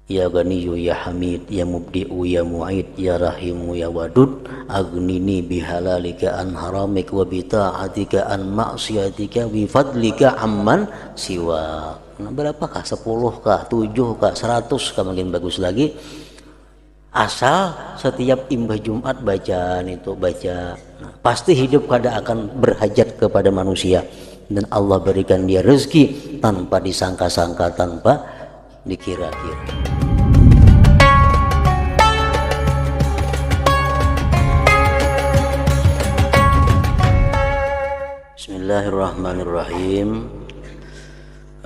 Ya Ghaniyu ya Hamid, ya Mubdi'u ya Mu'id, ya Rahimu ya Wadud, aghnini bihalalika an haramik wa bita'atika an maksiatika bifadlika amman siwa. Nah, berapakah? 10 kah? 7 kah? 100 kah? Makin bagus lagi. Asal setiap imbah Jumat bacaan itu baca, nah, pasti hidup kada akan berhajat kepada manusia, dan Allah berikan dia rezeki tanpa disangka-sangka, tanpa dikira-kira. Bismillahirrahmanirrahim.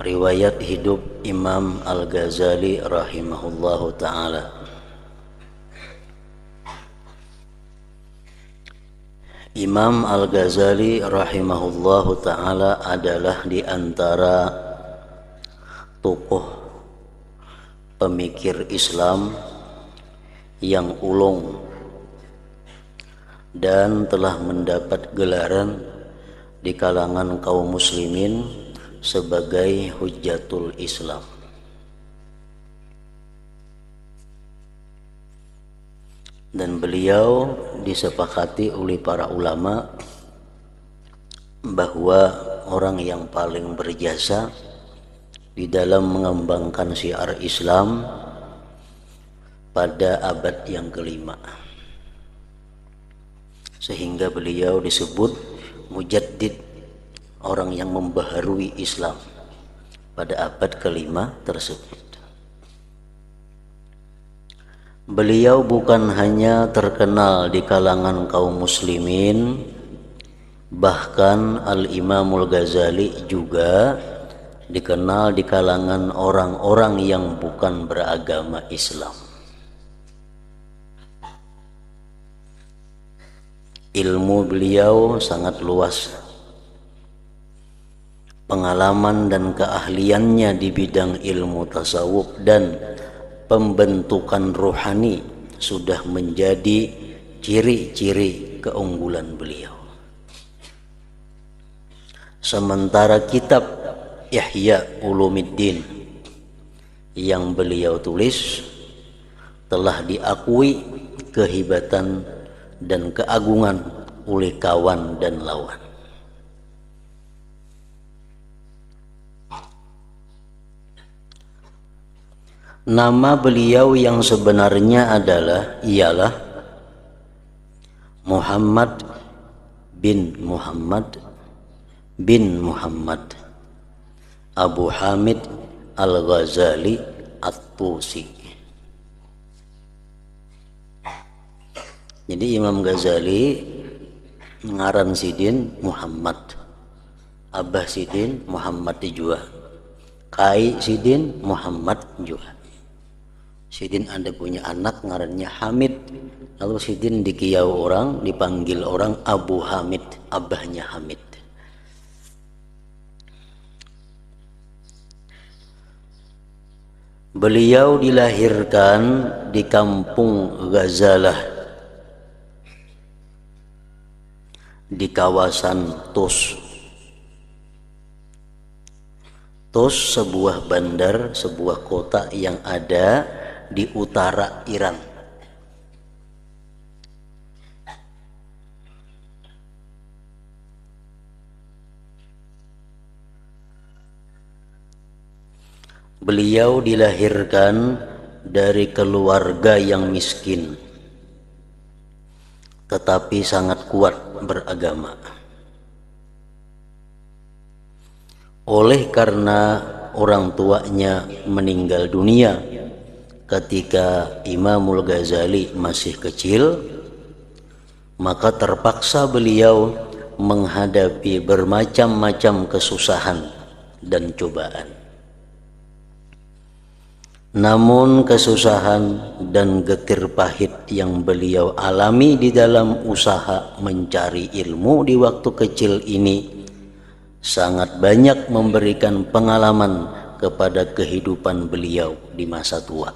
Riwayat hidup Imam Al-Ghazali rahimahullahu ta'ala. Imam Al-Ghazali rahimahullahu ta'ala adalah di antara tokoh pemikir Islam yang ulung dan telah mendapat gelaran di kalangan kaum muslimin sebagai Hujjatul Islam. Dan beliau disepakati oleh para ulama bahwa orang yang paling berjasa di dalam mengembangkan syiar Islam pada abad yang kelima, sehingga beliau disebut mujaddid, orang yang membaharui Islam pada abad kelima tersebut. Beliau bukan hanya terkenal di kalangan kaum muslimin, bahkan Al-Imamul Ghazali juga dikenal di kalangan orang-orang yang bukan beragama Islam. Ilmu beliau sangat luas. Pengalaman dan keahliannya di bidang ilmu tasawuf dan pembentukan rohani sudah menjadi ciri-ciri keunggulan beliau. Sementara kitab Ihya Ulumuddin yang beliau tulis telah diakui kehebatan dan keagungan oleh kawan dan lawan. Nama beliau yang sebenarnya ialah Muhammad bin Muhammad bin Muhammad Abu Hamid Al-Ghazali At-Tusi. Jadi Imam Ghazali ngaran sidin Muhammad, Abah sidin Muhammad juga, Kai sidin Muhammad juga. Sidin ada punya anak ngarannya Hamid, lalu sidin dikiau orang, dipanggil orang Abu Hamid, abahnya Hamid. Beliau dilahirkan di kampung Ghazalah di kawasan Tus. Tus sebuah bandar, sebuah kota yang ada di utara Iran. Beliau dilahirkan dari keluarga yang miskin, tetapi sangat kuat beragama. Oleh karena orang tuanya meninggal dunia ketika Imamul Ghazali masih kecil, maka terpaksa beliau menghadapi bermacam-macam kesusahan dan cobaan. Namun kesusahan dan getir pahit yang beliau alami di dalam usaha mencari ilmu di waktu kecil ini sangat banyak memberikan pengalaman kepada kehidupan beliau di masa tua.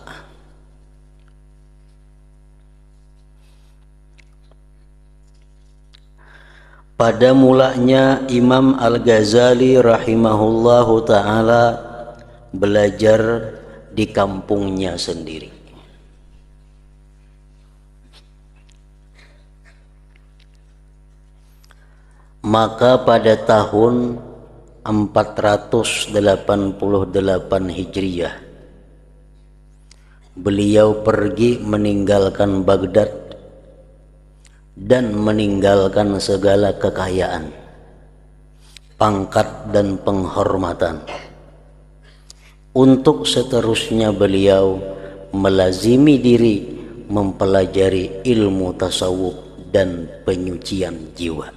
Pada mulanya Imam Al-Ghazali rahimahullahu ta'ala belajar di kampungnya sendiri. Maka pada tahun 488 Hijriah beliau pergi meninggalkan Baghdad dan meninggalkan segala kekayaan, pangkat dan penghormatan. Untuk seterusnya beliau melazimi diri mempelajari ilmu tasawuf dan penyucian jiwa.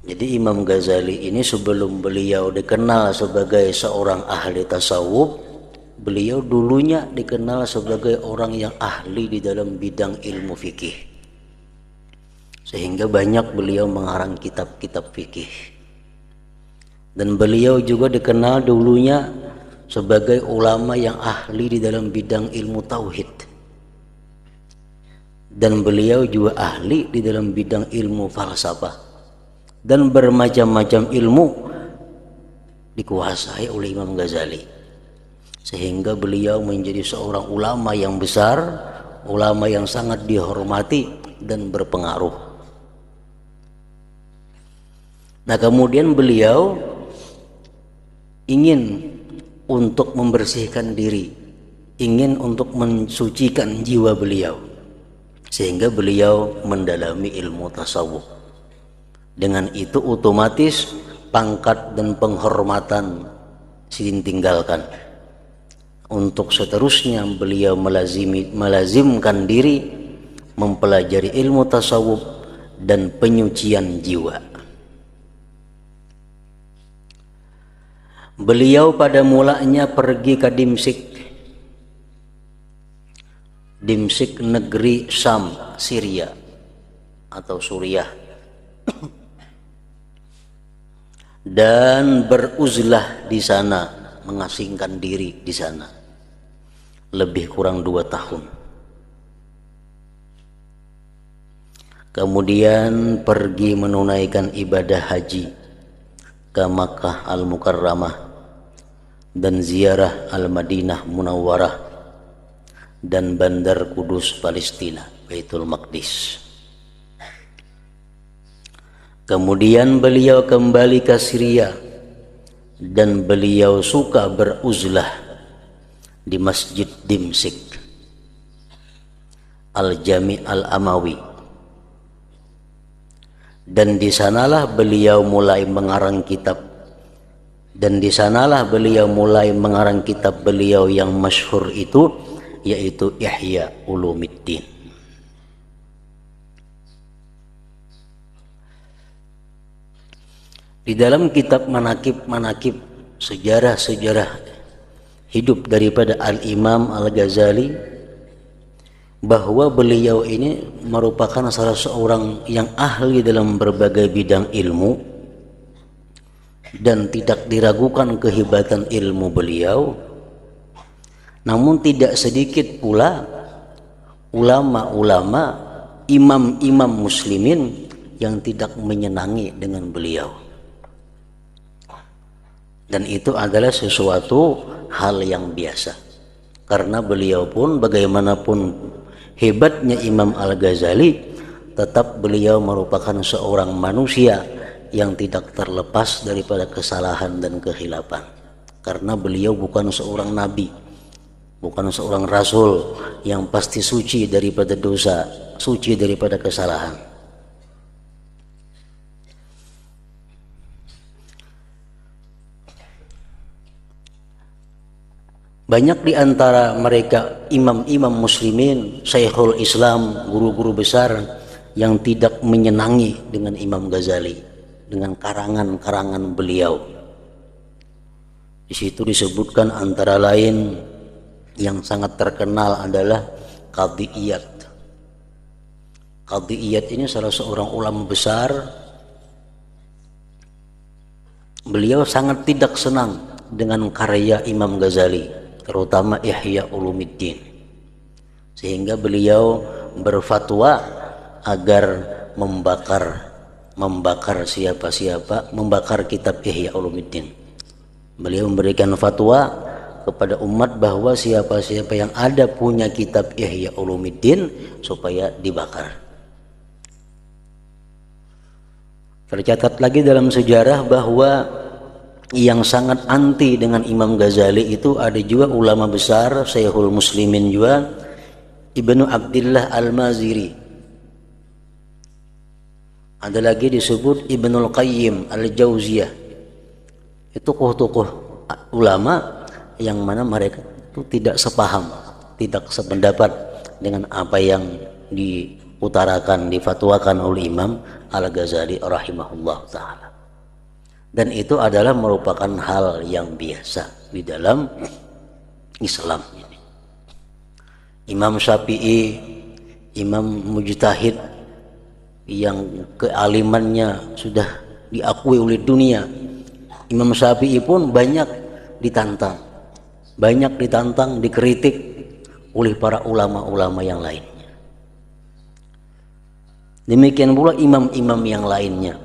Jadi Imam Ghazali ini sebelum beliau dikenal sebagai seorang ahli tasawuf, beliau dulunya dikenal sebagai orang yang ahli di dalam bidang ilmu fikih. Sehingga banyak beliau mengarang kitab-kitab fikih. Dan beliau juga dikenal dulunya sebagai ulama yang ahli di dalam bidang ilmu tauhid. Dan beliau juga ahli di dalam bidang ilmu falsafah. Dan bermacam-macam ilmu dikuasai oleh Imam Ghazali, sehingga beliau menjadi seorang ulama yang besar, ulama yang sangat dihormati dan berpengaruh. Nah, kemudian beliau ingin untuk membersihkan diri, ingin untuk mensucikan jiwa beliau, sehingga beliau mendalami ilmu tasawuf. Dengan itu otomatis pangkat dan penghormatan ditinggalkan. Untuk seterusnya beliau melazimkan diri mempelajari ilmu tasawuf dan penyucian jiwa. Beliau pada mulanya pergi ke Dimsyik. Dimsyik negeri Syam, Syria atau Suriah. Dan beruzlah di sana, mengasingkan diri di sana lebih kurang 2 tahun. Kemudian pergi menunaikan ibadah haji ke Makkah Al-Mukarramah dan ziarah Al-Madinah Munawwarah dan Bandar Kudus Palestina, Baitul Maqdis. Kemudian beliau kembali ke Syria dan beliau suka beruzlah di Masjid Dimsyik Al-Jami' Al-Amawi. Dan di sanalah beliau mulai mengarang kitab. Dan di sanalah beliau mulai mengarang kitab beliau yang masyhur itu, yaitu Ihya Ulumuddin. Di dalam kitab manakib sejarah-sejarah hidup daripada Al-Imam Al-Ghazali, bahwa beliau ini merupakan salah seorang yang ahli dalam berbagai bidang ilmu dan tidak diragukan kehebatan ilmu beliau. Namun tidak sedikit pula ulama-ulama, imam-imam muslimin yang tidak menyenangi dengan beliau. Dan itu adalah sesuatu hal yang biasa. Karena beliau pun bagaimanapun hebatnya Imam Al-Ghazali, tetap beliau merupakan seorang manusia yang tidak terlepas daripada kesalahan dan kekhilafan. Karena beliau bukan seorang nabi, bukan seorang rasul yang pasti suci daripada dosa, suci daripada kesalahan. Banyak di antara mereka imam-imam muslimin, Syekhul Islam, guru-guru besar yang tidak menyenangi dengan Imam Ghazali, dengan karangan-karangan beliau. Di situ disebutkan antara lain yang sangat terkenal adalah Qadhi Iyad. Qadhi Iyad ini salah seorang ulama besar. Beliau sangat tidak senang dengan karya Imam Ghazali, terutama Ihya Ulumuddin, sehingga beliau berfatwa agar membakar membakar kitab Ihya Ulumuddin. Beliau memberikan fatwa kepada umat bahwa siapa-siapa yang ada punya kitab Ihya Ulumuddin supaya dibakar. Tercatat lagi dalam sejarah bahwa yang sangat anti dengan Imam Ghazali itu ada juga ulama besar, Syekhul Muslimin juga, Ibnu Abdillah Al-Maziri. Ada lagi disebut Ibnul Qayyim Al-Jauziyah. Itu tokoh-tokoh ulama yang mana mereka itu tidak sepaham, tidak sependapat dengan apa yang diutarakan, difatwakan oleh Imam Al-Ghazali rahimahullah ta'ala. Dan itu adalah merupakan hal yang biasa di dalam Islam ini. Imam Syafi'i, imam mujtahid yang kealimannya sudah diakui oleh dunia, Imam Syafi'i pun banyak ditantang, dikritik oleh para ulama-ulama yang lainnya. Demikian pula imam-imam yang lainnya.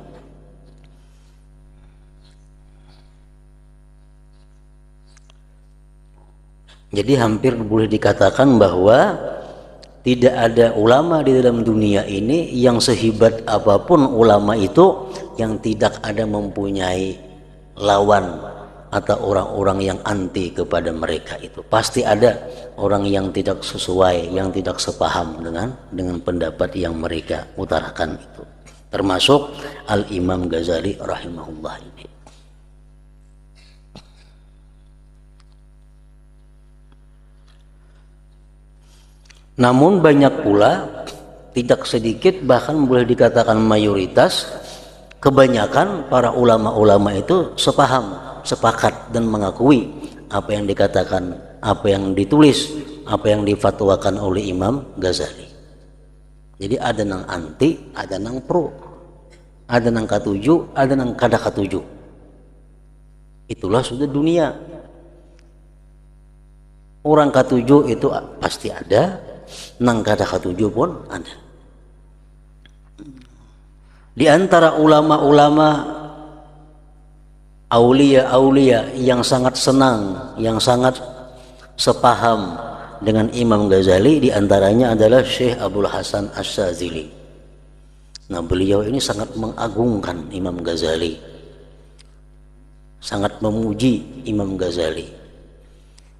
Jadi hampir boleh dikatakan bahwa tidak ada ulama di dalam dunia ini yang sehebat apapun ulama itu yang tidak ada mempunyai lawan atau orang-orang yang anti kepada mereka itu. Pasti ada orang yang tidak sesuai, yang tidak sepaham dengan pendapat yang mereka utarakan itu. Termasuk Al-Imam Ghazali rahimahullah ini. Namun banyak pula, tidak sedikit, bahkan boleh dikatakan mayoritas, kebanyakan para ulama-ulama itu sepaham, sepakat dan mengakui apa yang dikatakan, apa yang ditulis, apa yang difatwakan oleh Imam Ghazali. Jadi ada nang anti, ada nang pro, ada nang katuju, ada nang kada katuju. Itulah sudah dunia. Orang katuju itu pasti ada, nang kada katuju pun ada. Di antara ulama-ulama aulia-aulia yang sangat senang, yang sangat sepaham dengan Imam Ghazali, di antaranya adalah Syekh Abdul Hasan Asy-Syadzili. Nah, beliau ini sangat mengagungkan Imam Ghazali, sangat memuji Imam Ghazali.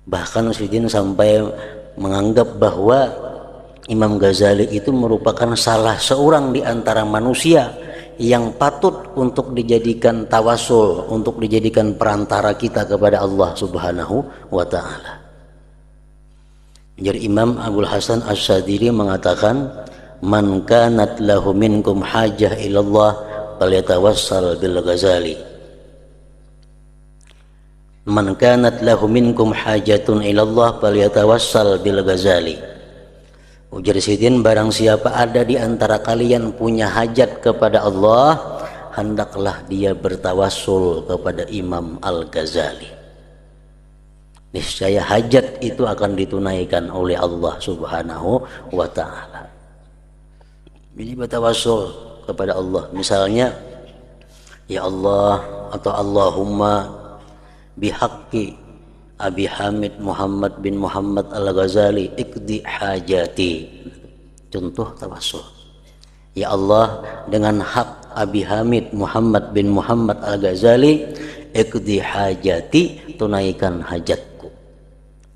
Bahkan Syedin sampai menganggap bahwa Imam Ghazali itu merupakan salah seorang di antara manusia yang patut untuk dijadikan tawasul, untuk dijadikan perantara kita kepada Allah Subhanahu wa ta'ala. Jadi Imam Abdul Hasan Asy-Syadzili mengatakan, man kanat lahu minkum hajah ilallah falyatawassal bil Ghazali. Man kanat lahu minkum hajatun ilallah falyatawassal bil Ghazali. Ujar Sidin, barang siapa ada di antara kalian punya hajat kepada Allah, hendaklah dia bertawassul kepada Imam Al-Ghazali. Niscaya hajat itu akan ditunaikan oleh Allah Subhanahu wa ta'ala. Jadi bertawassul kepada Allah, misalnya ya Allah atau Allahumma bihaqqi Abi Hamid Muhammad bin Muhammad Al-Ghazali ikdi hajati. Contoh tawassul. Ya Allah, dengan hak Abi Hamid Muhammad bin Muhammad Al-Ghazali ikdi hajati, tunaikan hajatku.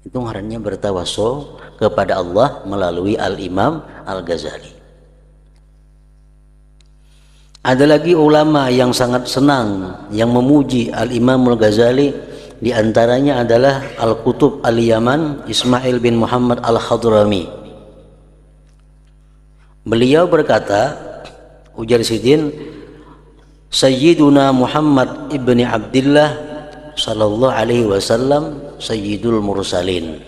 Itu ngarannya bertawassul kepada Allah melalui Al-Imam Al-Ghazali. Ada lagi ulama yang sangat senang, yang memuji Al-Imam Al-Ghazali. Di antaranya adalah Al-Qutub Al-Yaman Ismail bin Muhammad Al-Hadrami. Beliau berkata, ujar Sidin, Sayyiduna Muhammad ibni Abdillah sallallahu alaihi wasallam Sayyidul Mursalin.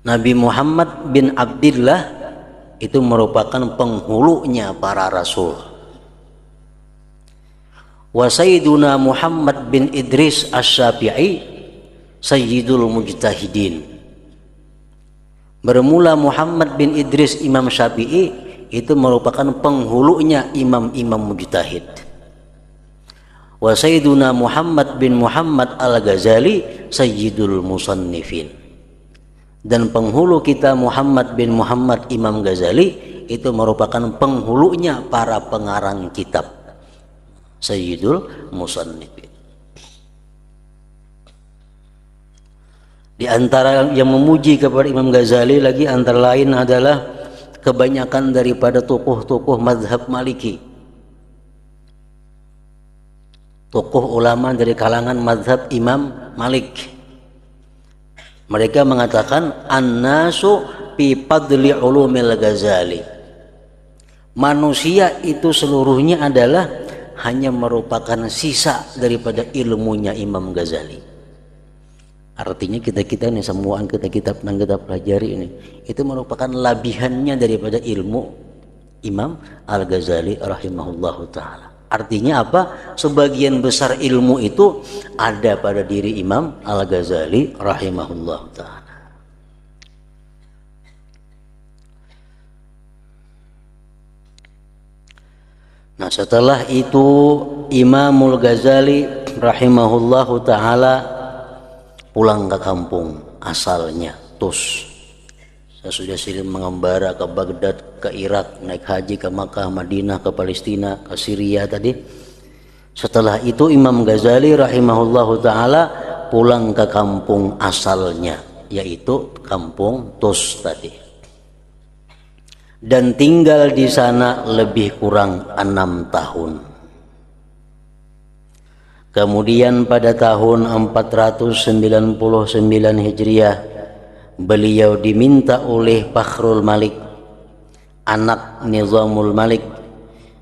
Nabi Muhammad bin Abdillah itu merupakan penghulunya para rasul. Wa Sayyiduna Muhammad bin Idris Asy-Syafi'i Sayyidul Mujtahidin. Bermula Muhammad bin Idris Imam Syafi'i itu merupakan penghulunya imam-imam mujtahid. Wa Sayyiduna Muhammad bin Muhammad Al-Ghazali Sayyidul Musannifin. Dan penghulu kita Muhammad bin Muhammad Imam Ghazali itu merupakan penghulunya para pengarang kitab, Sayyidul Musannifin. Di antara yang memuji kepada Imam Ghazali lagi antara lain adalah kebanyakan daripada tokoh-tokoh mazhab Maliki, tokoh ulama dari kalangan mazhab Imam Malik. Mereka mengatakan an-nasu fi fadli ulumil Ghazali. Manusia itu seluruhnya adalah hanya merupakan sisa daripada ilmunya Imam Ghazali. Artinya kita nih, semua kitab yang kita pelajari ini itu merupakan labihannya daripada ilmu Imam Al-Ghazali rahimahullahu ta'ala. Artinya apa? Sebagian besar ilmu itu ada pada diri Imam Al-Ghazali rahimahullah ta'ala. Nah, setelah itu Imamul Ghazali rahimahullah ta'ala pulang ke kampung asalnya, Tus. Saya sudah sering mengembara ke Baghdad, ke Irak, naik haji ke Makkah, Madinah, ke Palestina, ke Syria tadi. Setelah itu Imam Ghazali rahimahullahu ta'ala pulang ke kampung asalnya, yaitu kampung Tus tadi. Dan tinggal di sana lebih kurang 6 tahun. Kemudian pada tahun 499 Hijriah, beliau diminta oleh Fakhrul Malik, anak Nizamul Malik,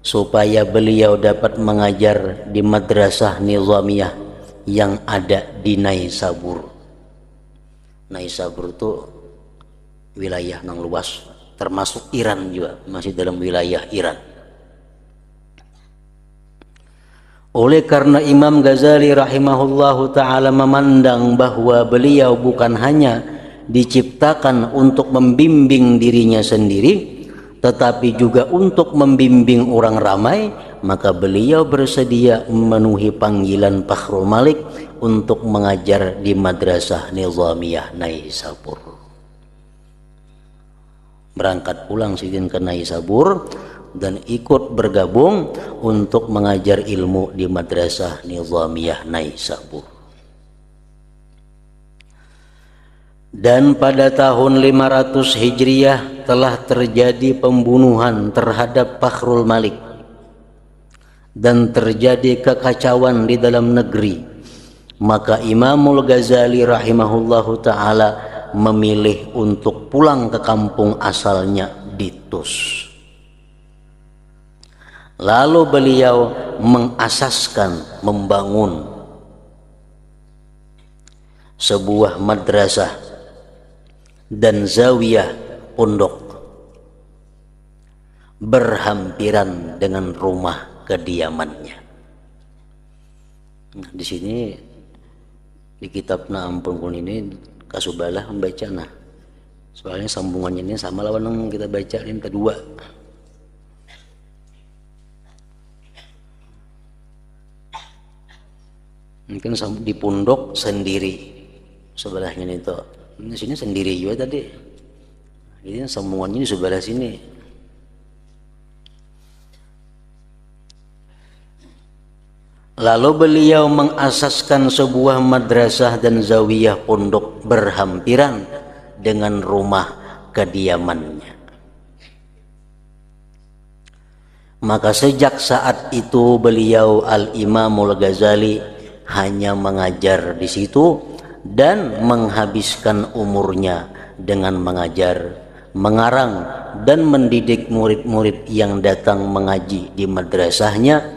supaya beliau dapat mengajar di madrasah Nizamiyah yang ada di Naisabur. Naisabur itu wilayah yang luas, termasuk Iran juga, masih dalam wilayah Iran. Oleh karena Imam Ghazali rahimahullahu ta'ala memandang bahwa beliau bukan hanya diciptakan untuk membimbing dirinya sendiri, tetapi juga untuk membimbing orang ramai, maka beliau bersedia memenuhi panggilan Fakhrul Malik untuk mengajar di Madrasah Nizamiyah Naisabur. Berangkat pulang sidin ke Naisabur dan ikut bergabung untuk mengajar ilmu di Madrasah Nizamiyah Naisabur. Dan pada tahun 500 Hijriah telah terjadi pembunuhan terhadap Fakhrul Malik dan terjadi kekacauan di dalam negeri. Maka Imamul Ghazali rahimahullahu ta'ala memilih untuk pulang ke kampung asalnya di Tus. Lalu beliau mengasaskan, membangun sebuah madrasah dan zawiyah pondok berhampiran dengan rumah kediamannya. Nah, di sini di kitab Ampun ini Kasubalah membaca, nah soalnya sambungannya ini sama lawan yang kita baca ini kedua. Mungkin di pondok sendiri sebelahnya itu. Di sini sendiri juga tadi. Ini sambungannya di sebelah sini. Lalu beliau mengasaskan sebuah madrasah dan zawiyah pondok berhampiran dengan rumah kediamannya. Maka sejak saat itu beliau Al-Imamul Ghazali hanya mengajar di situ dan menghabiskan umurnya dengan mengajar, mengarang dan mendidik murid-murid yang datang mengaji di madrasahnya,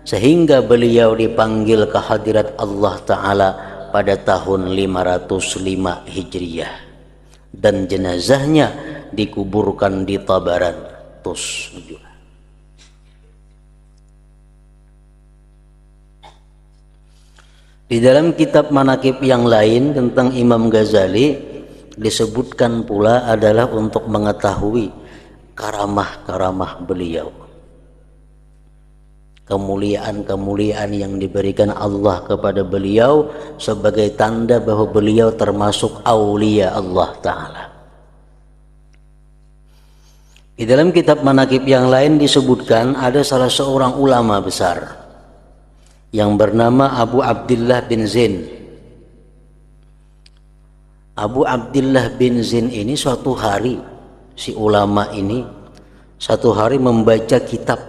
sehingga beliau dipanggil ke hadirat Allah Ta'ala pada tahun 505 Hijriah dan jenazahnya dikuburkan di Tabaran, Tus. Di dalam kitab manaqib yang lain tentang Imam Ghazali disebutkan pula adalah untuk mengetahui karamah-karamah beliau. kemuliaan-kemuliaan yang diberikan Allah kepada beliau sebagai tanda bahwa beliau termasuk aulia Allah Ta'ala. Di dalam kitab manaqib yang lain disebutkan ada salah seorang ulama besar yang bernama Abu Abdullah bin Zain. Abu Abdullah bin Zain ini suatu hari, si ulama ini satu hari membaca kitab,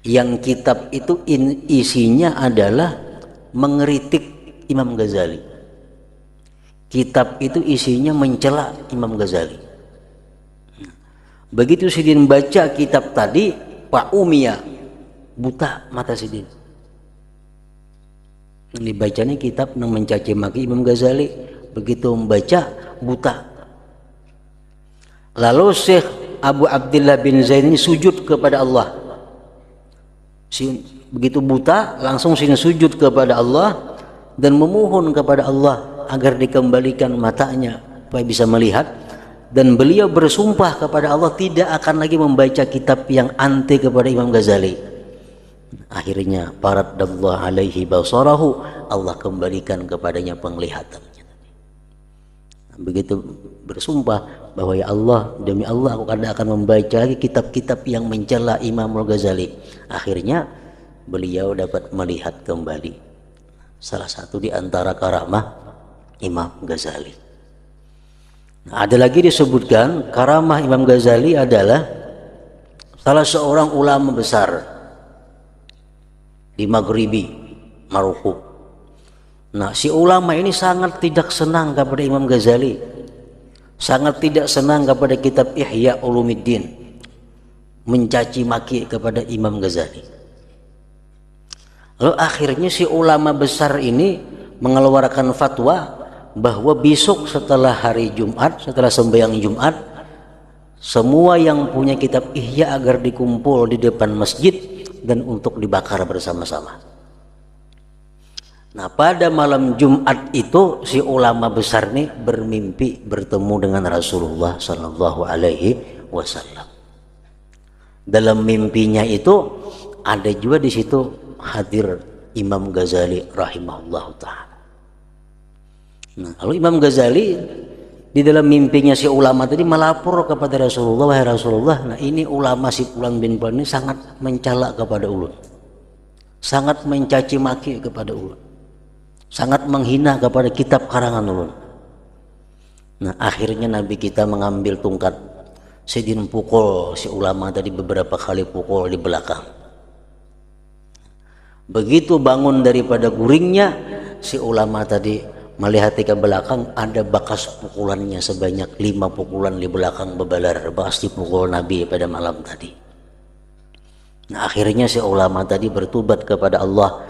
yang kitab itu isinya adalah mengkritik Imam Ghazali. Kitab itu isinya mencela Imam Ghazali. Begitu Sidin baca kitab tadi, Pak Umiyah, buta mata Sidin. Dibacanya kitab yang mencaci maki Imam Ghazali. Begitu membaca, buta. Lalu Syekh Abu Abdullah bin Zain ini sujud kepada Allah. Begitu buta, langsung Sidin sujud kepada Allah dan memohon kepada Allah agar dikembalikan matanya supaya bisa melihat. Dan beliau bersumpah kepada Allah tidak akan lagi membaca kitab yang anti kepada Imam Ghazali. Akhirnya faradallahu alaihi basarahu, Allah kembalikan kepadanya penglihatannya. Begitu bersumpah bahwa ya Allah, demi Allah aku akan membaca lagi kitab-kitab yang mencela Imam Ghazali. Akhirnya beliau dapat melihat kembali. Salah satu di antara karamah Imam Ghazali. Nah, ada lagi disebutkan karamah Imam Ghazali adalah salah seorang ulama besar di Maghribi, Maroko. Nah, si ulama ini sangat tidak senang kepada Imam Ghazali, sangat tidak senang kepada kitab Ihya Ulumuddin, mencaci maki kepada Imam Ghazali. Lalu akhirnya si ulama besar ini mengeluarkan fatwa bahwa besok setelah hari Jumat, setelah sembahyang Jumat, semua yang punya kitab Ihya agar dikumpul di depan masjid dan untuk dibakar bersama-sama. Nah, pada malam Jumat itu si ulama besar ini bermimpi bertemu dengan Rasulullah Sallallahu Alaihi Wasallam. Dalam mimpinya itu ada juga di situ hadir Imam Ghazali rahimahullah ta'ala. Nah, lalu Imam Ghazali di dalam mimpinya si ulama tadi melapor kepada Rasulullah, wahai Rasulullah, nah ini ulama si Fulan bin Fulan ini sangat mencela kepada ulun, sangat mencaci maki kepada ulun, sangat menghina kepada kitab karangan ulun. Nah, akhirnya Nabi kita mengambil tungkat, Sidin pukul si ulama tadi beberapa kali, pukul di belakang. Begitu bangun daripada guringnya, si ulama tadi melihat ke belakang, ada bekas pukulannya sebanyak 5 pukulan di belakang bebalar, bekas dipukul Nabi pada malam tadi. Nah, akhirnya si ulama tadi bertobat kepada Allah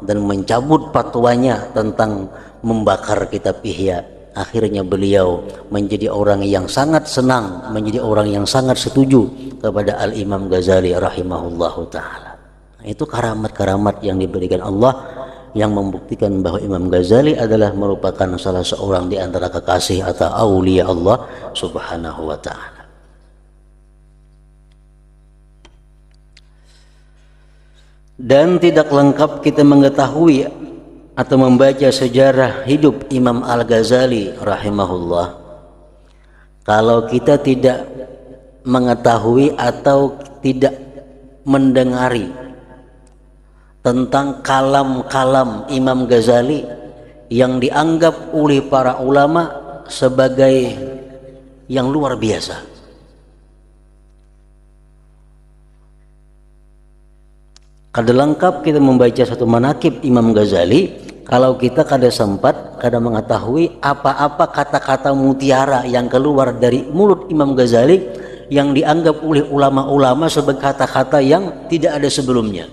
dan mencabut fatwanya tentang membakar kitab Ihya. Akhirnya beliau menjadi orang yang sangat senang, menjadi orang yang sangat setuju kepada Al-Imam Ghazali rahimahullahu ta'ala. Nah, itu karamat-karamat yang diberikan Allah yang membuktikan bahwa Imam Ghazali adalah merupakan salah seorang di antara kekasih atau aulia Allah Subhanahu wa ta'ala. Dan tidak lengkap kita mengetahui atau membaca sejarah hidup Imam Al-Ghazali rahimahullah kalau kita tidak mengetahui atau tidak mendengari tentang kalam-kalam Imam Ghazali yang dianggap oleh para ulama sebagai yang luar biasa. Kada lengkap kita membaca satu manaqib Imam Ghazali kalau kita kada sempat, kada mengetahui apa-apa kata-kata mutiara yang keluar dari mulut Imam Ghazali yang dianggap oleh ulama-ulama sebagai kata-kata yang tidak ada sebelumnya.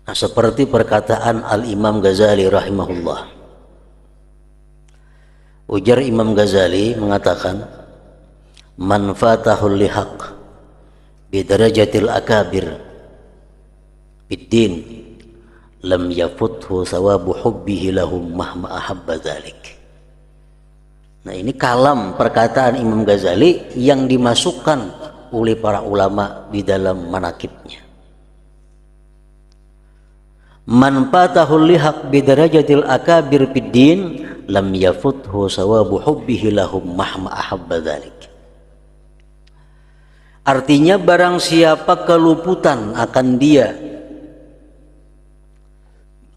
Nah, seperti perkataan Al-Imam Ghazali rahimahullah. Ujar Imam Ghazali mengatakan, man fatahul lihaq bidarajatil akabir biddin lam yafuthu sawabu hubbihi lahum mahma ahabba dhalik. Nah, ini kalam perkataan Imam Ghazali yang dimasukkan oleh para ulama di dalam manaqibnya. Man fatahul lihaq bidarajatil akabir fid din lam yafuthu sawabu hubbihi lahum mahma ahabba dzalik. Artinya barang siapa keluputan akan dia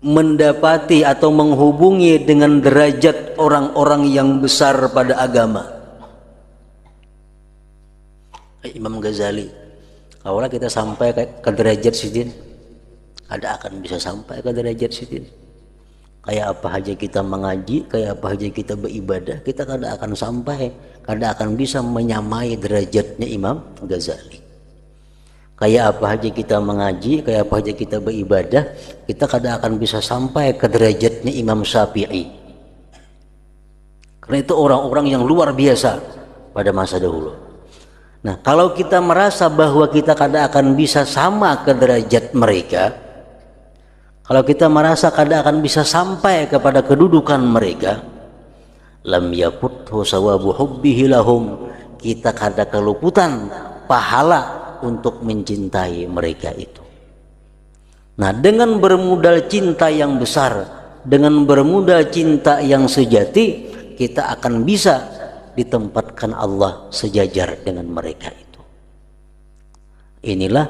mendapati atau menghubungi dengan derajat orang-orang yang besar pada agama. Imam Ghazali, kalau kita sampai ke derajat sidin, ada akan bisa sampai ke derajat sidin. Kayak apa aja kita mengaji, kayak apa aja kita beribadah, kita kadang akan sampai, kadang akan bisa menyamai derajatnya Imam Ghazali. Kayak apa aja kita mengaji, kayak apa aja kita beribadah, kita kadang akan bisa sampai ke derajatnya Imam Syafi'i. Karena itu orang-orang yang luar biasa pada masa dahulu. Nah, kalau kita merasa bahwa kita kadang akan bisa sama ke derajat mereka, kalau kita merasa kadang akan bisa sampai kepada kedudukan mereka, lam yaputhu sawabu hubbihi lahum, kita kadang keluputan pahala untuk mencintai mereka itu. Nah, dengan bermodal cinta yang besar, dengan bermodal cinta yang sejati, kita akan bisa ditempatkan Allah sejajar dengan mereka itu. Inilah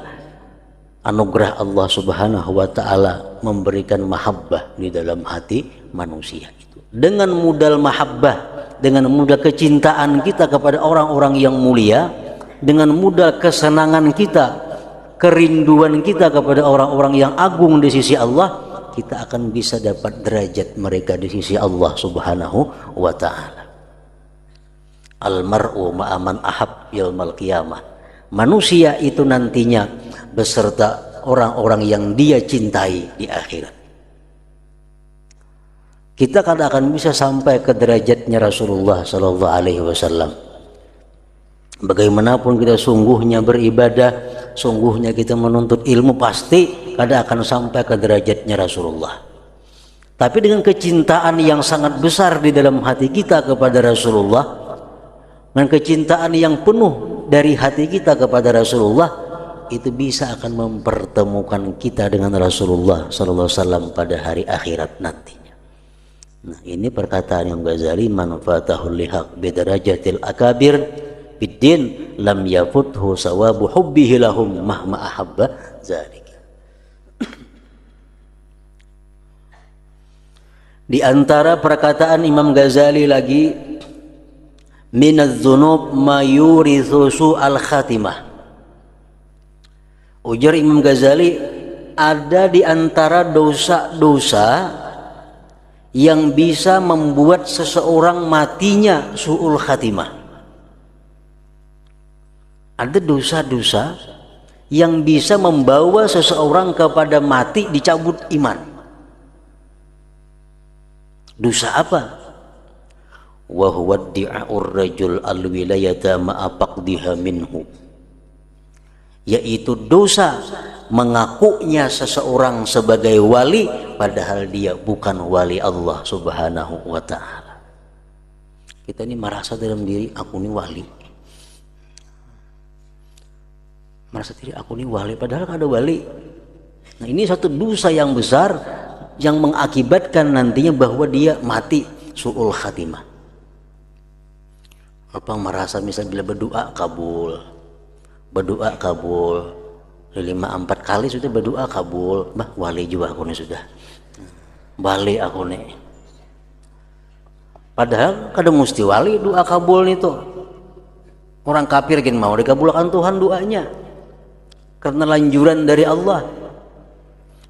anugerah Allah Subhanahu wa taala memberikan mahabbah di dalam hati manusia itu. Dengan modal mahabbah, dengan modal kecintaan kita kepada orang-orang yang mulia, dengan modal kesenangan kita, kerinduan kita kepada orang-orang yang agung di sisi Allah, kita akan bisa dapat derajat mereka di sisi Allah Subhanahu wa taala. Al-mar'u ma'aman ahab yaumal qiyamah. Manusia itu nantinya beserta orang-orang yang dia cintai di akhirat. Kita kadang akan bisa sampai ke derajatnya Rasulullah Sallallahu Alaihi Wasallam. Bagaimanapun kita sungguhnya beribadah, sungguhnya kita menuntut ilmu, pasti kadang akan sampai ke derajatnya Rasulullah. Tapi dengan kecintaan yang sangat besar di dalam hati kita kepada Rasulullah, dengan kecintaan yang penuh dari hati kita kepada Rasulullah, itu bisa akan mempertemukan kita dengan Rasulullah Sallallahu Alaihi Wasallam pada hari akhirat nantinya. Nah, ini perkataan yang Ghazali, man fatahul lihaq bidarajatil akabir biddin lam yafuthu sawabu hubbihi lahum mahma ahabba dzalika. Di antara perkataan Imam Ghazali lagi, minadz dzunub ma yurithu su'al khatimah. Ujar Imam Ghazali, ada di antara dosa-dosa yang bisa membuat seseorang matinya su'ul khatimah. Ada dosa-dosa yang bisa membawa seseorang kepada mati, dicabut iman. Dosa apa? Wa huwa di'a'ur rajul al-wilayata ma'apaqdiha minhu, yaitu dosa mengakunya seseorang sebagai wali padahal dia bukan wali Allah Subhanahu wa ta'ala. Kita ini merasa dalam diri, aku ini wali, merasa diri aku ini wali padahal ada wali. Nah, ini satu dosa yang besar yang mengakibatkan nantinya bahwa dia mati su'ul khatimah. Apa merasa misalnya bila berdoa kabul, berdoa kabul 5-4 kali sudah berdoa kabul, bah wali juga aku nih, sudah wali aku nih. Padahal kadang mesti wali doa kabul nih tuh. Orang kafir kan mau dikabulkan Tuhan doanya karena lanjuran dari Allah.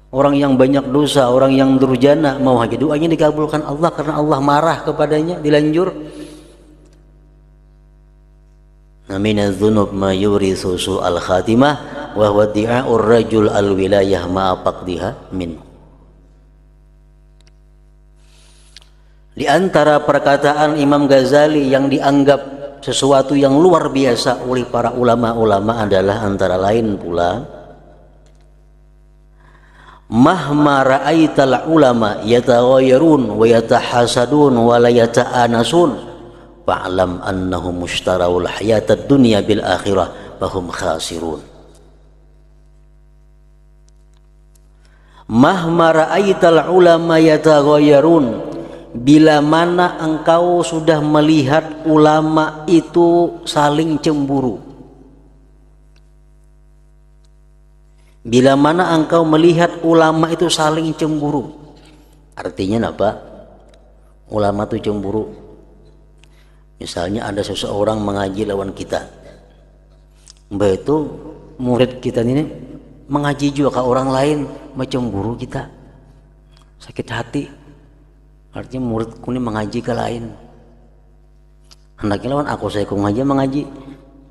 Orang yang banyak dosa, orang yang durjana, mau aja doanya dikabulkan Allah karena Allah marah kepadanya, dilanjur. Minadz dzunub ma yurithu su'al khatimah wa huwa di'a'ur rajul al-wilayah ma'a faqdiha min. Di antara perkataan Imam Ghazali yang dianggap sesuatu yang luar biasa oleh para ulama-ulama adalah antara lain pula, mahma ra'aital ulama yataghayyarun wa yatahasadun wa la yata'anasun fa'lam annahum mushtarawul hayatad dunya bil akhirah fahum khasirun. Mahma ra'aital ulama yataghayyarun, bila mana engkau sudah melihat ulama itu saling cemburu, bila mana engkau melihat ulama itu saling cemburu, artinya apa? Ulama itu cemburu. Misalnya ada seseorang mengaji lawan kita, mbak itu murid kita ini mengaji juga ke orang lain, mencemburu kita, sakit hati. Artinya muridku ini mengaji ke lain, hendaknya lawan aku saya mengaji,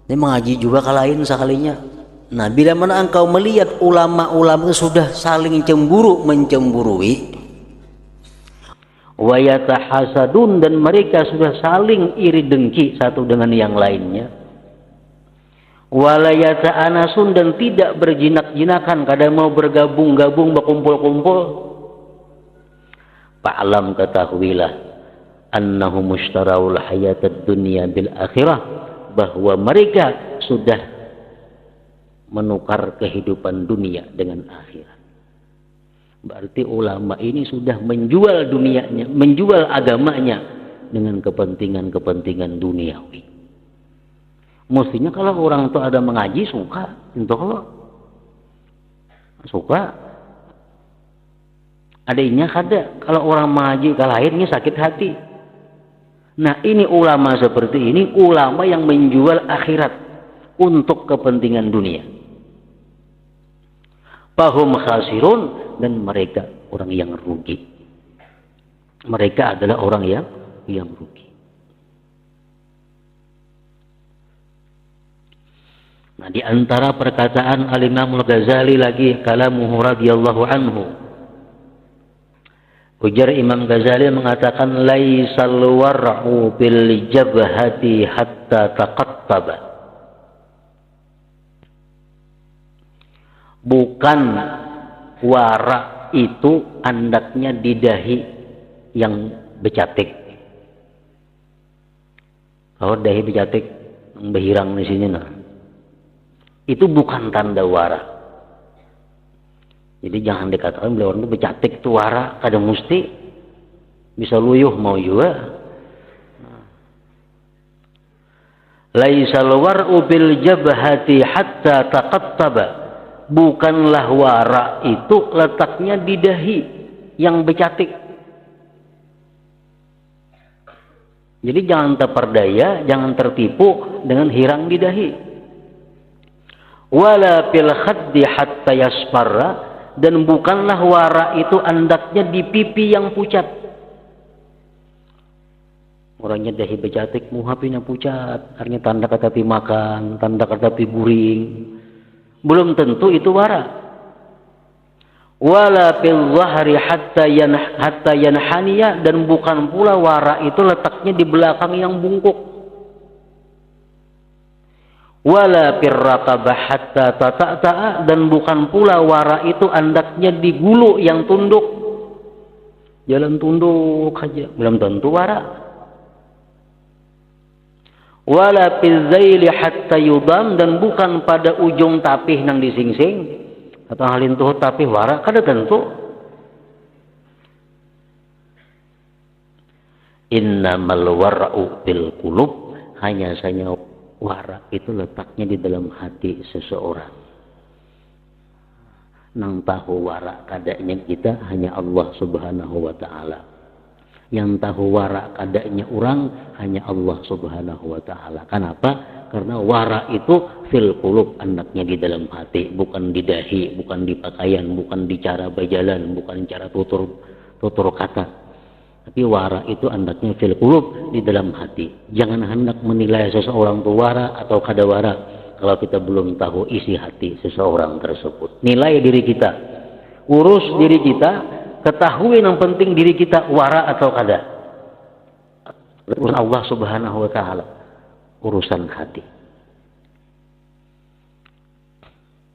ini mengaji juga ke lain sekalinya. Nah, bila mana engkau melihat ulama-ulama itu sudah saling cemburu mencemburui, wa yatahasadun, dan mereka sudah saling iri dengki satu dengan yang lainnya, wala yata'anasun, dan tidak berjinak-jinakan, kadang mau bergabung-gabung, berkumpul-kumpul, fa'lam, ketahuilah, annahum mushtarawul hayatad dunya bil akhirah, bahwa mereka sudah menukar kehidupan dunia dengan akhirat. Berarti ulama ini sudah menjual dunianya, menjual agamanya dengan kepentingan-kepentingan duniawi. Mestinya kalau orang itu ada mengaji suka, itu suka. Adanya kada kalau orang mengaji ke lainnya sakit hati. Nah, ini ulama seperti ini, ulama yang menjual akhirat untuk kepentingan dunia. Fahum khasirun, dan mereka orang yang rugi. Mereka adalah orang yang rugi. Nah, di antara perkataan Al-Imam Al-Ghazali lagi, kalamuhu radhiyallahu anhu, ujar Imam Ghazali mengatakan, laisal war'u bil jabhati hatta taqattaba. Bukan wara itu andaknya di dahi yang becatik. Kalau dahi becatik, behirang di sini, nah, itu bukan tanda wara. Jadi jangan dikatakan beliau itu becatik itu wara, kadang mesti bisa luyuh mau juga. Laisal war'u bil jabhati hatta taqattaba. Bukanlah wara itu letaknya di dahi yang becatik. Jadi jangan terperdaya, jangan tertipu dengan hirang di dahi. Wala fil khaddi hatta yasfarra, dan bukanlah wara itu andaknya di pipi yang pucat. Orangnya dahi becatik, muhapinya pucat, artinya tanda kata makan, tanda kata guring. Belum tentu itu wara. Wala fil zahri hatta yanhaniya, dan bukan pula wara itu letaknya di belakang yang bungkuk. Wala fir raqabah hatta tata'ta'a, dan bukan pula wara itu andaknya di gulu yang tunduk. Jalan tunduk aja, belum tentu wara. Wala fil zaili hatta yudam, dan bukan pada ujung tapih nang disingsing atau halin tuh tapih wara, kada tentu. Innamal wara'u bil qulub, hanya saja wara itu letaknya di dalam hati seseorang. Nang tahu wara kadanya kita hanya Allah Subhanahu wa ta'ala. Yang tahu wara kadanya orang hanya Allah Subhanahu wa ta'ala. Kenapa? Karena wara itu fil qulub, anaknya di dalam hati, bukan di dahi, bukan di pakaian, bukan di cara berjalan, bukan cara tutur kata. Tapi wara itu anaknya fil qulub, di dalam hati. Jangan hendak menilai seseorang itu wara atau kada wara kalau kita belum tahu isi hati seseorang tersebut. Nilai diri kita, urus diri kita, ketahui yang penting diri kita wara atau kada. Urusan Allah Subhanahu wa ta'ala, urusan hati.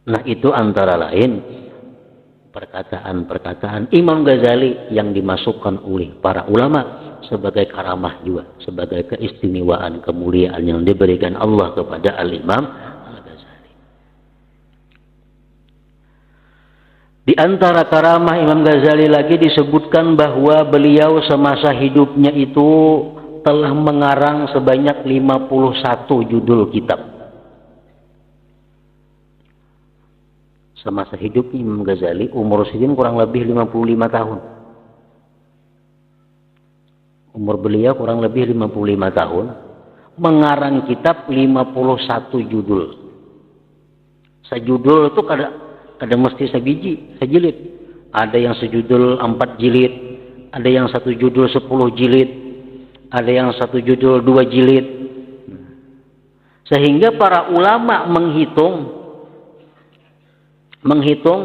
Nah, itu antara lain perkataan-perkataan Imam Ghazali yang dimasukkan oleh para ulama sebagai karamah juga, sebagai keistimewaan, kemuliaan yang diberikan Allah kepada Al-Imam Al-Ghazali. Di antara karamah Imam Ghazali lagi disebutkan bahwa beliau semasa hidupnya itu telah mengarang sebanyak 51 judul kitab. Semasa hidupnya Imam Ghazali, umur Sidin kurang lebih 55 tahun. Umur beliau kurang lebih 55 tahun, mengarang kitab 51 judul. Sejudul itu kada mesti sebiji, sejilid. Ada yang sejudul 4 jilid, ada yang satu judul 10 jilid, ada yang satu judul 2 jilid. Sehingga para ulama menghitung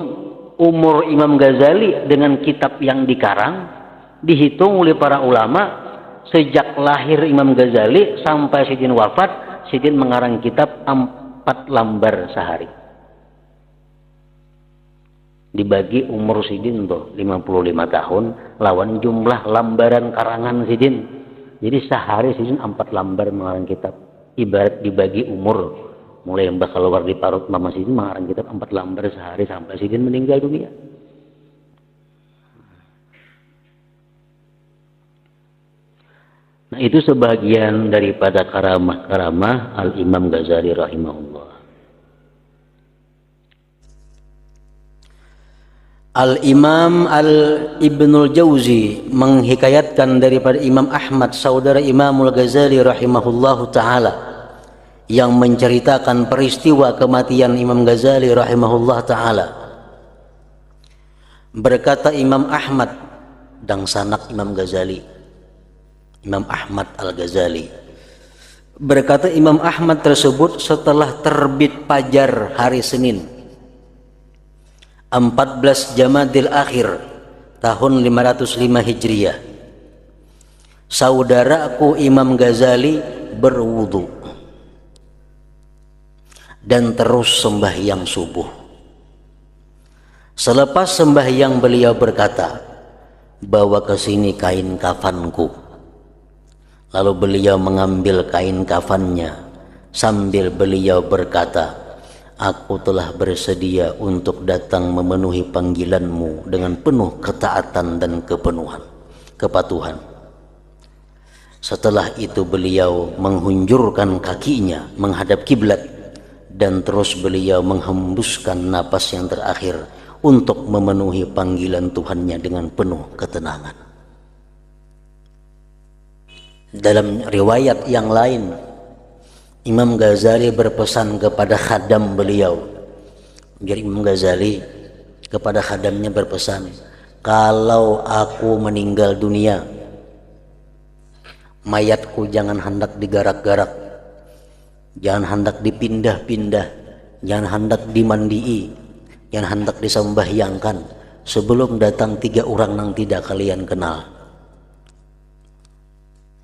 umur Imam Ghazali dengan kitab yang dikarang, dihitung oleh para ulama sejak lahir Imam Ghazali sampai Sidin wafat, Sidin mengarang kitab 4 lembar sehari. Dibagi umur Sidin tuh 55 tahun lawan jumlah lembaran karangan Sidin. Jadi sehari Sidin 4 lembar mengarang kitab. Ibarat dibagi umur, mulai mbah keluar di parut mama Sidin mengarang kitab 4 lembar sehari sampai Sidin meninggal dunia. Nah, itu sebagian daripada karamah-karamah Al-Imam Ghazali rahimahullah. Al-Imam Ibnul Jauzi menghikayatkan daripada Imam Ahmad, saudara Imamul Ghazali rahimahullahu ta'ala, yang menceritakan peristiwa kematian Imam Ghazali rahimahullah ta'ala. Berkata Imam Ahmad dan sanak Imam Ghazali, Imam Ahmad Al-Ghazali, berkata Imam Ahmad tersebut setelah terbit fajar hari Senin 14 Jamadil Akhir tahun 505 Hijriah, saudaraku Imam Ghazali berwudu dan terus sembahyang subuh. Selepas sembahyang beliau berkata, bawa ke sini kain kafanku. Lalu beliau mengambil kain kafannya sambil beliau berkata, aku telah bersedia untuk datang memenuhi panggilanmu dengan penuh ketaatan dan kepatuhan. Setelah itu beliau menghunjurkan kakinya menghadap kiblat dan terus beliau menghembuskan napas yang terakhir untuk memenuhi panggilan Tuhannya dengan penuh ketenangan. Dalam riwayat yang lain, Imam Ghazali berpesan kepada khadam beliau. Jadi Imam Ghazali kepada khadamnya berpesan, kalau aku meninggal dunia, mayatku jangan hendak digarak-garak, jangan hendak dipindah-pindah, jangan hendak dimandii, jangan hendak disembahyangkan sebelum datang 3 orang yang tidak kalian kenal.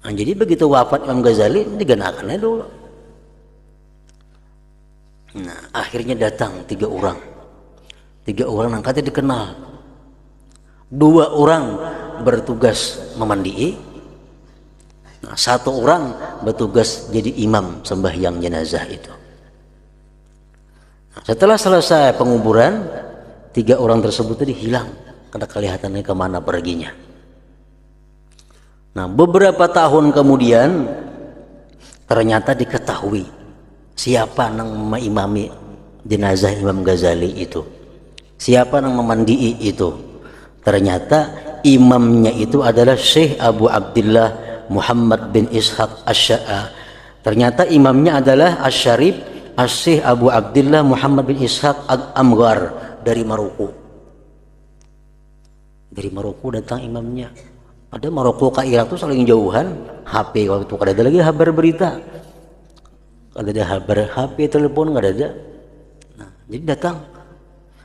Nah, jadi begitu wafat Imam Ghazali digenakannya dulu. Nah, akhirnya datang 3 orang. 3 orang yang katanya dikenal. 2 orang bertugas memandii. Nah, 1 orang bertugas jadi imam sembahyang jenazah itu. Nah, setelah selesai penguburan, 3 orang tersebut tadi hilang. Karena kelihatannya kemana perginya. Nah, beberapa tahun kemudian ternyata diketahui siapa yang mengimami jenazah Imam Ghazali itu, siapa yang memandii itu. Ternyata imamnya itu adalah Syekh Abu Abdullah Muhammad bin Ishaq Asy-Sya'a. Ternyata imamnya adalah Asy-Syarif Syekh Abu Abdullah Muhammad bin Ishaq Al-Amghar dari Maroko. Dari Maroko datang imamnya. Ada Maroko ke Irak tuh saling jauhan. HP waktu itu kada ada lagi kabar berita, kada ada kabar HP, telepon kada ada. Nah, jadi datang.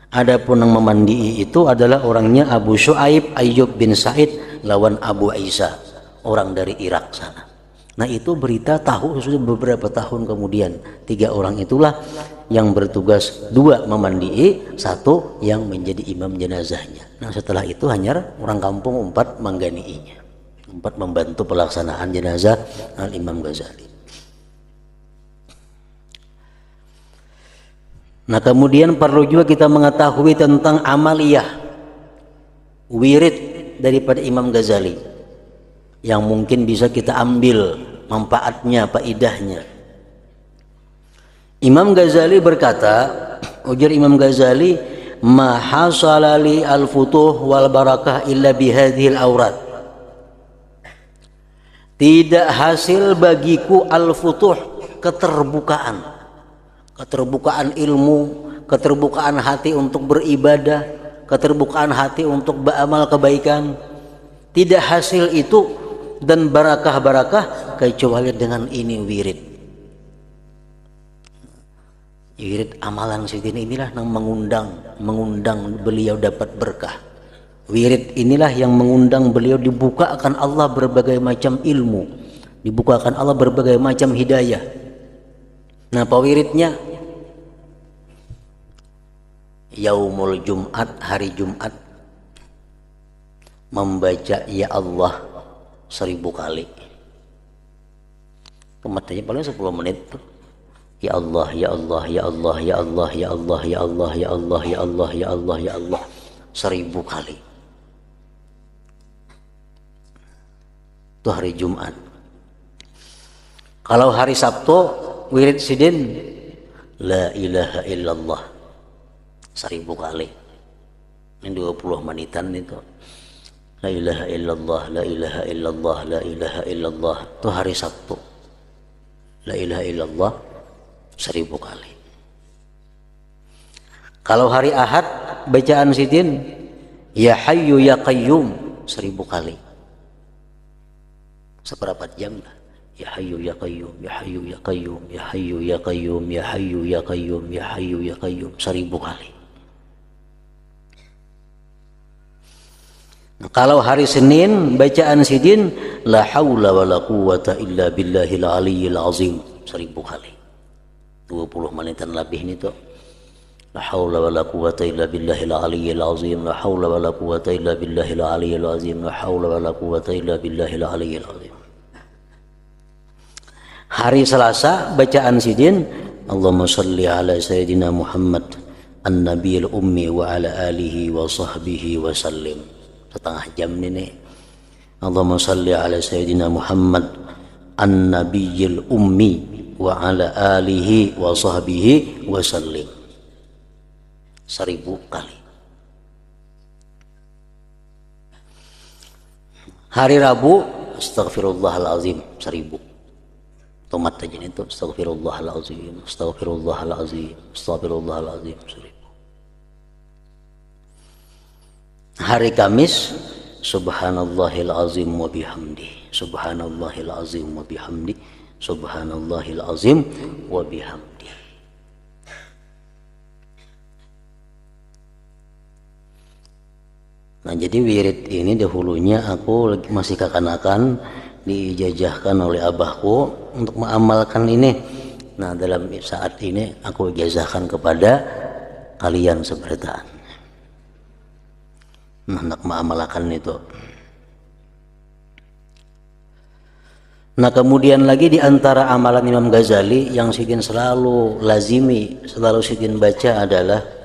Adapun yang memandii itu adalah orangnya Abu Syuaib Ayyub bin Said lawan Abu Isa, orang dari Irak sana. Nah, itu berita tahu sudah beberapa tahun kemudian. 3 orang itulah yang bertugas, 2 memandii, 1 yang menjadi imam jenazahnya. Nah, setelah itu hanya orang kampung 4 mengganiinya. tempat membantu pelaksanaan jenazah Al-Imam Ghazali. Nah, kemudian perlu juga kita mengetahui tentang amaliyah wirid daripada Imam Ghazali yang mungkin bisa kita ambil manfaatnya, faidahnya. Imam Ghazali berkata, ujar Imam Ghazali, ma hasala li al-futuh wal barakah illa bihadhil aurat. Tidak hasil bagiku al-futuh, keterbukaan ilmu, keterbukaan hati untuk beribadah, keterbukaan hati untuk beramal kebaikan. Tidak hasil itu dan barakah-barakah kecuali dengan ini wirid. Wirid amalan sidin inilah yang mengundang beliau dapat berkah. Wirid inilah yang mengundang beliau dibukakan Allah berbagai macam ilmu, dibukakan Allah berbagai macam hidayah. Nah, apa wiridnya? Yaumul Jumat, hari Jumat, membaca ya Allah 1000 kali. Kematanya paling 10 menit tuh. Ya Allah, ya Allah, ya Allah, ya Allah, ya Allah, ya Allah, ya Allah, ya Allah, ya Allah, ya Allah, 1000 kali. Itu hari Jumat. Kalau hari Sabtu wirid sidin la ilaha illallah 1000 kali. Ini 20 menitan itu. La ilaha illallah, la ilaha illallah, la ilaha illallah. Itu hari Sabtu. La ilaha illallah 1000 kali. Kalau hari Ahad bacaan sidin ya Hayyu ya Qayyum 1000 kali. Seperempat jam lah. Ya Hayyu ya Qayyum, ya Hayyu ya Qayyum, ya Hayyu ya Qayyum, ya Hayyu ya Qayyum, ya Hayyu ya Qayyum 1000 kali. Nah, kalau hari Senin bacaan sidin la haula wala quwata illa billahil aliyyil azim 1000 kali. 20 menitan lebih ini tuh. La haula wala quwata illa billahil aliyyil azim, la haula wala quwata illa billahil aliyyil azim, la haula wala quwata illa billahil aliyyil azim. Hari Selasa bacaan sidin Allahumma salli ala sayyidina Muhammad an-nabiyil ummi wa ala alihi wa sahbihi wa sallim. Setengah jam ini. Allahumma salli ala sayyidina Muhammad an-nabiyil ummi wa ala alihi wa sahbihi wa sallim 1000 kali. Hari Rabu astaghfirullahalazim 1000. Tomat aja itu astaghfirullahalazim, astaghfirullahalazim, astaghfirullahalazim 1000. Hari Kamis subhanallahil azim wa bihamdi, subhanallahil azim wa bihamdi, subhanallahil azim wa bihamdi. Nah, jadi wirid ini dahulunya aku masih kekanakan, dijajahkan oleh abahku untuk mengamalkan ini. Nah, dalam saat ini aku ijazahkan kepada kalian sebertaan. Nah, nak mengamalkan itu. Nah, kemudian lagi di antara amalan Imam Ghazali yang sidin selalu lazimi, selalu sidin baca adalah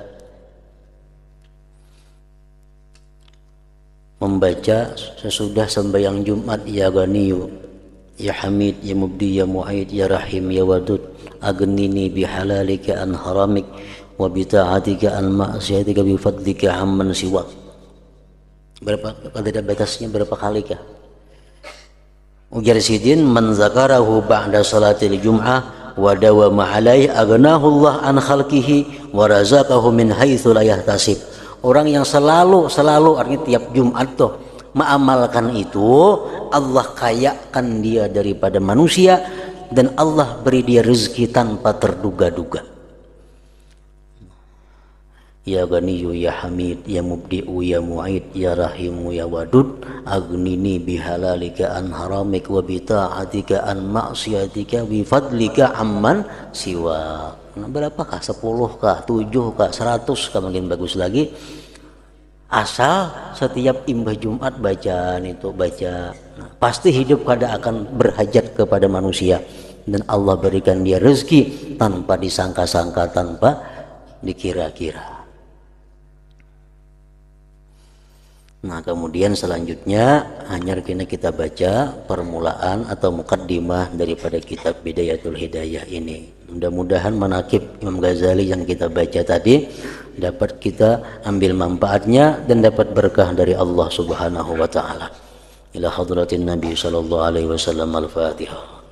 membaca sesudah sembahyang Jumat ya Ghaniyu, ya Hamid, ya Mubdi, ya Mu'id, ya Rahim, ya Wadud, aghnini bihalalika an haramik wa bita'atika an ma'siyatika bifadlika amman siwak. Berapa ada batasnya, berapa kali kah? Ujar sidin man zakarahu ba'da salatil jum'ah wa dawama alaihi aghnahu Allah an khalqihi wa razaqahu min haitsu la yahtasib. Orang yang selalu artinya tiap Jumat tuh mengamalkan itu, Allah kayakan dia daripada manusia dan Allah beri dia rezeki tanpa terduga-duga. Ya Ghaniyu ya Hamid, ya Mubdi'u ya Mu'id, ya Rahimu ya Wadud, aghnini bihalalika an haramik wa bita'atika an ma'siyatika bi fadlika amman siwa. Nah, berapakah? 10 kah? 7 kah? 100 kah? Makin bagus lagi. Asal setiap imbah Jumat bacaan itu baca. Nah, pasti hidup kada akan berhajat kepada manusia, dan Allah berikan dia rezeki tanpa disangka-sangka, tanpa dikira-kira. Nah, kemudian selanjutnya hanya kita baca permulaan atau mukaddimah daripada kitab Bidayatul Hidayah ini. Mudah-mudahan manaqib Imam Ghazali yang kita baca tadi dapat kita ambil manfaatnya dan dapat berkah dari Allah Subhanahu wa taala. Ila hadratin Nabi sallallahu alaihi wasallam. Al-Fatihah.